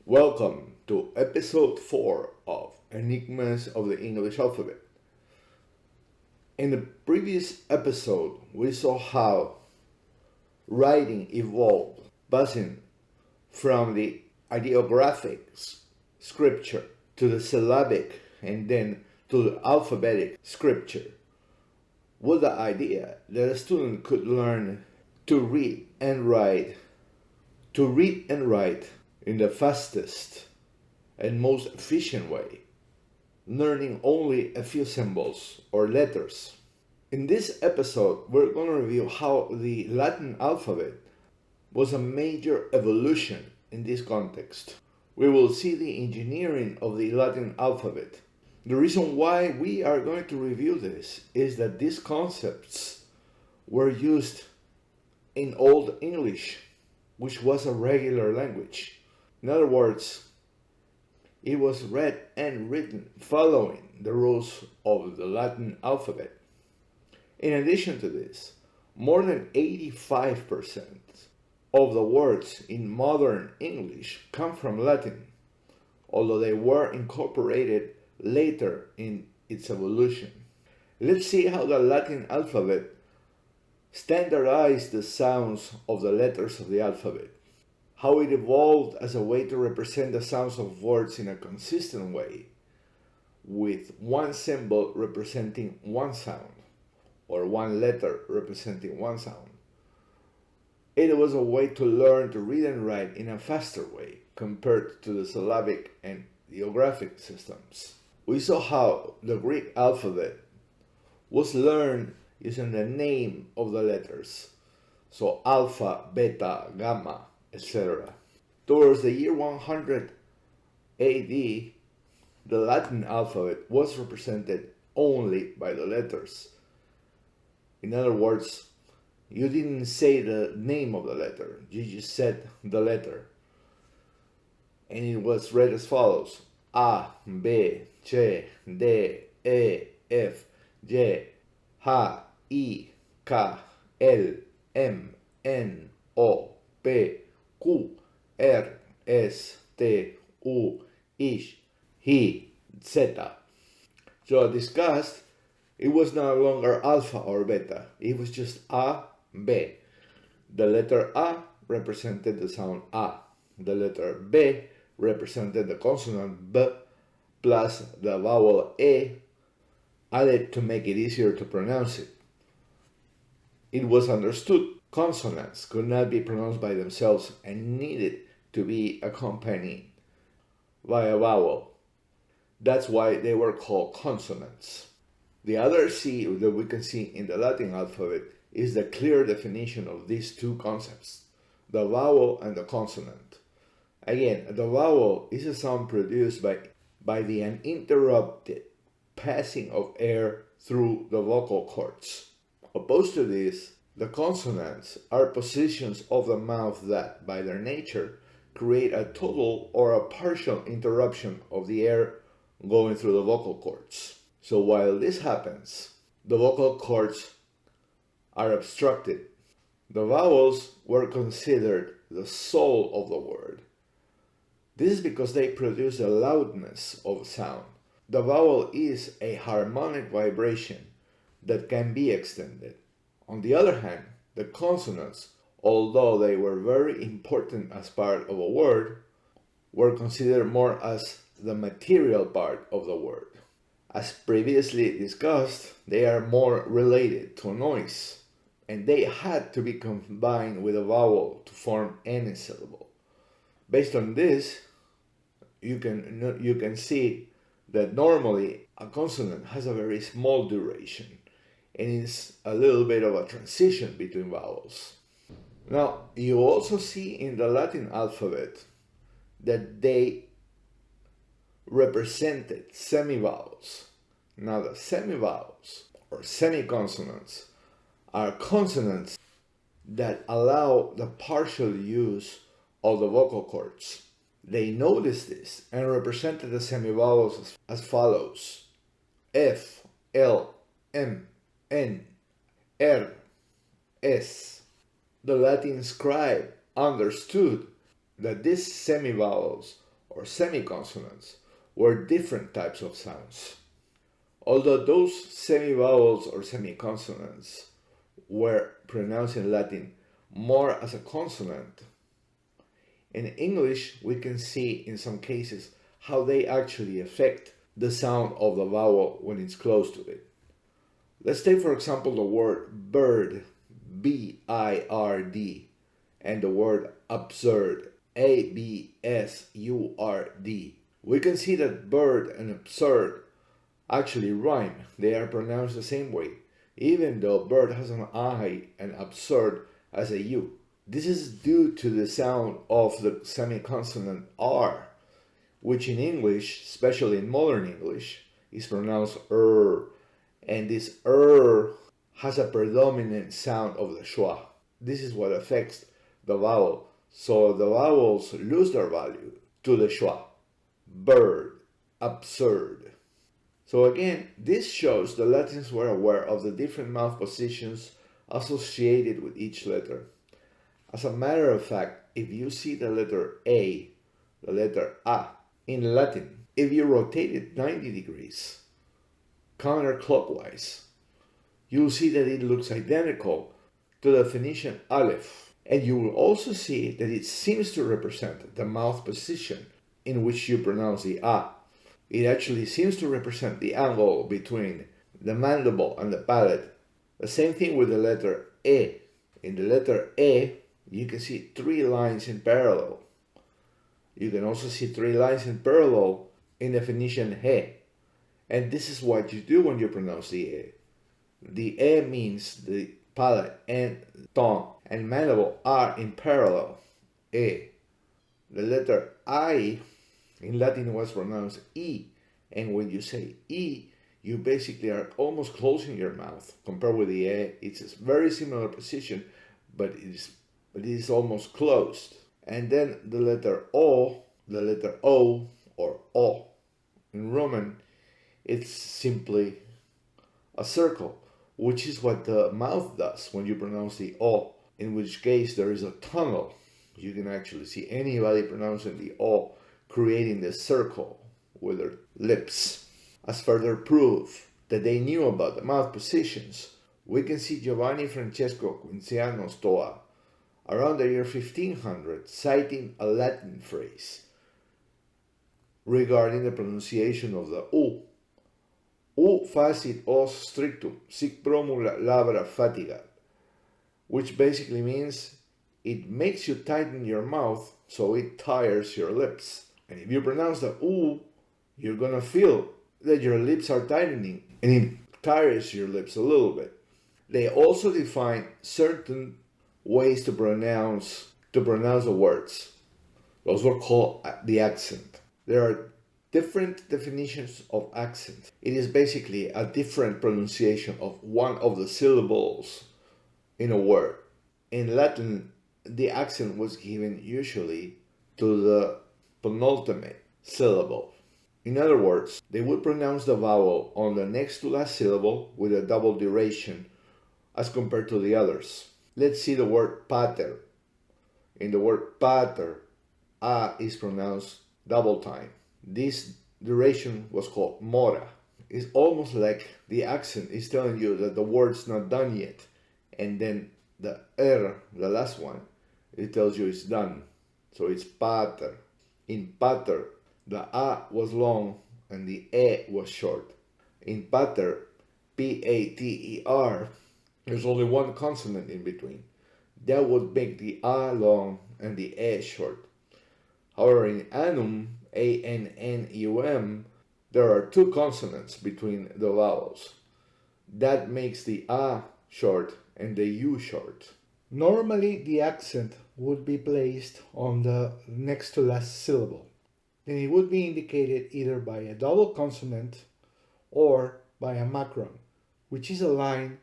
Welcome to episode 4 of Enigmas of the English Alphabet. In the previous episode, we saw how writing evolved, passing from the ideographic scripture to the syllabic and then to the alphabetic scripture, with the idea that a student could learn to read and write in the fastest and most efficient way, learning only a few symbols or letters. In this episode, we're going to review how the Latin alphabet was a major evolution in this context. We will see the engineering of the Latin alphabet. The reason why we are going to review this is that these concepts were used in Old English, which was a regular language. In other words, it was read and written following the rules of the Latin alphabet. In addition to this, more than 85% of the words in modern English come from Latin, although they were incorporated later in its evolution. Let's see how the Latin alphabet standardized the sounds of the letters of the alphabet, how it evolved as a way to represent the sounds of words in a consistent way, with one symbol representing one sound, or one letter representing one sound. It was a way to learn to read and write in a faster way compared to the syllabic and ideographic systems. We saw how the Greek alphabet was learned using the name of the letters, so alpha, beta, gamma, etc. Towards the year 100 AD, the Latin alphabet was represented only by the letters. In other words, you didn't say the name of the letter, you just said the letter. And it was read as follows: A, B, C, D, E, F, G, H, I, K, L, M, N, O, P, Q, R, S, T, U, H, I, Z. So as discussed, it was no longer alpha or beta, it was just A, B. The letter A represented the sound A. The letter B represented the consonant B plus the vowel E added to make it easier to pronounce it. It was understood consonants could not be pronounced by themselves and needed to be accompanied by a vowel. That's why they were called consonants. The other C that we can see in the Latin alphabet is the clear definition of these two concepts, the vowel and the consonant. Again, the vowel is a sound produced by the uninterrupted passing of air through the vocal cords. Opposed to this, the consonants are positions of the mouth that, by their nature, create a total or a partial interruption of the air going through the vocal cords. So while this happens, the vocal cords are obstructed. The vowels were considered the soul of the word. This is because they produce the loudness of sound. The vowel is a harmonic vibration that can be extended. On the other hand, the consonants, although they were very important as part of a word, were considered more as the material part of the word. As previously discussed, they are more related to noise, and they had to be combined with a vowel to form any syllable. Based on this, you can see that normally a consonant has a very small duration and is a little bit of a transition between vowels. Now, you also see in the Latin alphabet that they represented semivowels. Now, the semivowels or semiconsonants are consonants that allow the partial use of the vocal cords. They noticed this and represented the semivowels as follows: F, L, M, N, R, S. The Latin scribe understood that these semivowels or semiconsonants were different types of sounds. Although those semivowels or semiconsonants were pronounced in Latin more as a consonant, in English we can see in some cases how they actually affect the sound of the vowel when it's close to it. Let's take for example the word bird, B-I-R-D, and the word absurd, A-B-S-U-R-D. We can see that bird and absurd actually rhyme. They are pronounced the same way, even though bird has an I and absurd has a U. This is due to the sound of the semiconsonant R, which in English, especially in modern English, is pronounced and this has a predominant sound of the schwa. This is what affects the vowel, so the vowels lose their value to the schwa. Bird, absurd. So again, this shows the Latins were aware of the different mouth positions associated with each letter. As a matter of fact, if you see the letter A, the letter A, in Latin, if you rotate it 90 degrees, counterclockwise, you'll see that it looks identical to the Phoenician Aleph. And you will also see that it seems to represent the mouth position in which you pronounce the A. It actually seems to represent the angle between the mandible and the palate. The same thing with the letter E. In the letter E, you can see 3 lines in parallel. You can also see 3 lines in parallel in the Phoenician He. And this is what you do when you pronounce the E. The E means the palate and tongue and mandible are in parallel. E. The letter I in Latin was pronounced E. And when you say E, you basically are almost closing your mouth. Compared with the E, it's a very similar position, but it is almost closed. And then the letter O or O in Roman, it's simply a circle, which is what the mouth does when you pronounce the O, in which case there is a tunnel. You can actually see anybody pronouncing the O creating this circle with their lips. As further proof that they knew about the mouth positions, we can see Giovanni Francesco Quinciano Stoa around the year 1500 citing a Latin phrase regarding the pronunciation of the U. U facit os strictum, sic promula labra fatigat, which basically means it makes you tighten your mouth so it tires your lips. And if you pronounce the U, you're gonna feel that your lips are tightening and it tires your lips a little bit. They also define certain ways to pronounce the words. Those were called the accent. There are different definitions of accent. It is basically a different pronunciation of one of the syllables in a word. In Latin, the accent was given usually to the penultimate syllable. In other words, they would pronounce the vowel on the next to last syllable with a double duration as compared to the others. Let's see the word pater. In the word pater, A is pronounced double time. This duration was called mora. It's almost like the accent is telling you that the word's not done yet. And then the the last one, it tells you it's done. So it's pater. In pater, the A was long and the E was short. In pater, P-A-T-E-R, there's only one consonant in between. That would make the A long and the E short. However, in annum, A-N-N-U-M, there are 2 consonants between the vowels. That makes the A short and the U short. Normally, the accent would be placed on the next to last syllable. Then it would be indicated either by a double consonant or by a macron, which is a line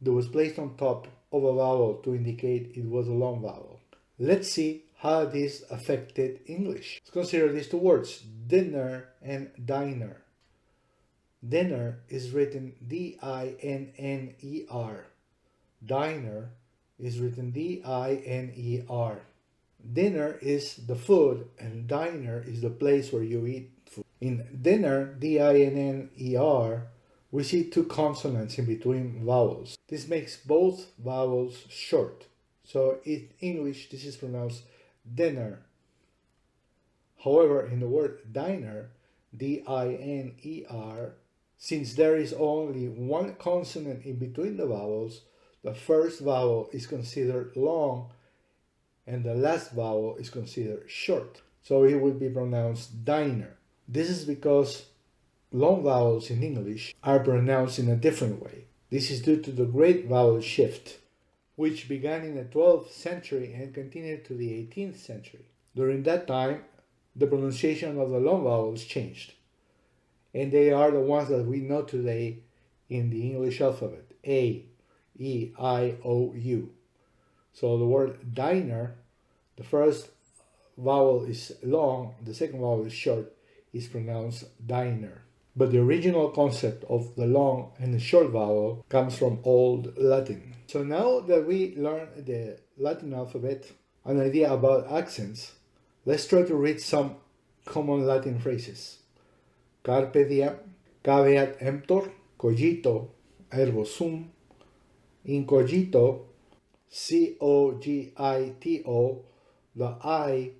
that was placed on top of a vowel to indicate it was a long vowel. Let's see how this affected English. Let's consider these 2 words, dinner and diner. Dinner is written D-I-N-N-E-R. Diner is written D-I-N-E-R. Dinner is the food, and diner is the place where you eat food. In dinner, D-I-N-N-E-R, we see two consonants in between vowels. This makes both vowels short. So in English, this is pronounced dinner. However, in the word diner, D-I-N-E-R, since there is only one consonant in between the vowels, the first vowel is considered long and the last vowel is considered short. So it would be pronounced diner. This is because long vowels in English are pronounced in a different way. This is due to the Great Vowel Shift, which began in the 12th century and continued to the 18th century. During that time, the pronunciation of the long vowels changed, and they are the ones that we know today in the English alphabet: A, E, I, O, U. So the word diner, the first vowel is long, the second vowel is short, is pronounced diner. But the original concept of the long and the short vowel comes from Old Latin. So now that we learned the Latin alphabet, an idea about accents, let's try to read some common Latin phrases. Carpe diem, caveat emptor, cogito, ergo sum, incogito, C-O-G-I-T-O, the I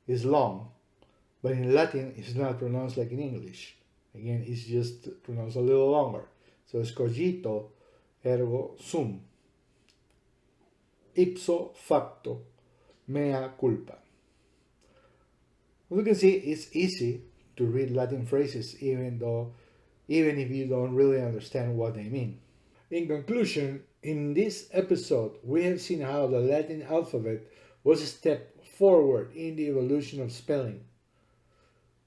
is long, but in Latin it's not pronounced like in English. Again, it's just pronounced a little longer. So it's cogito, ergo sum. Ipso facto, mea culpa. As you can see, it's easy to read Latin phrases even if you don't really understand what they mean. In conclusion, in this episode, we have seen how the Latin alphabet was a step forward in the evolution of spelling.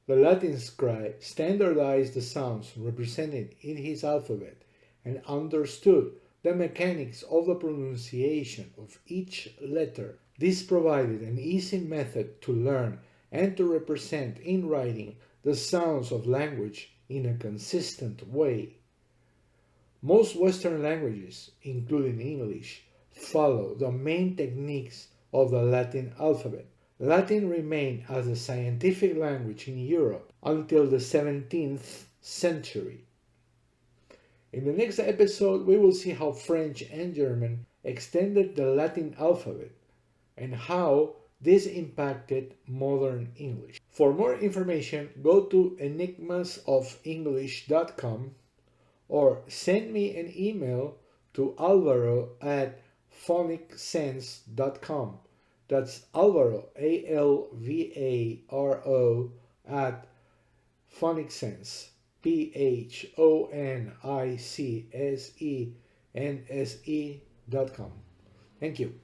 The Latin scribe standardized the sounds represented in his alphabet and understood the mechanics of the pronunciation of each letter. This provided an easy method to learn and to represent in writing the sounds of language in a consistent way. Most Western languages, including English, follow the main techniques of the Latin alphabet. Latin remained as a scientific language in Europe until the 17th century. In the next episode, we will see how French and German extended the Latin alphabet and how this impacted modern English. For more information, go to enigmasoфenglish.com or send me an email to alvaro@phonicsense.com. That's Alvaro, A-L-V-A-R-O, at phonicsense, PHONICSENSE.com. Thank you.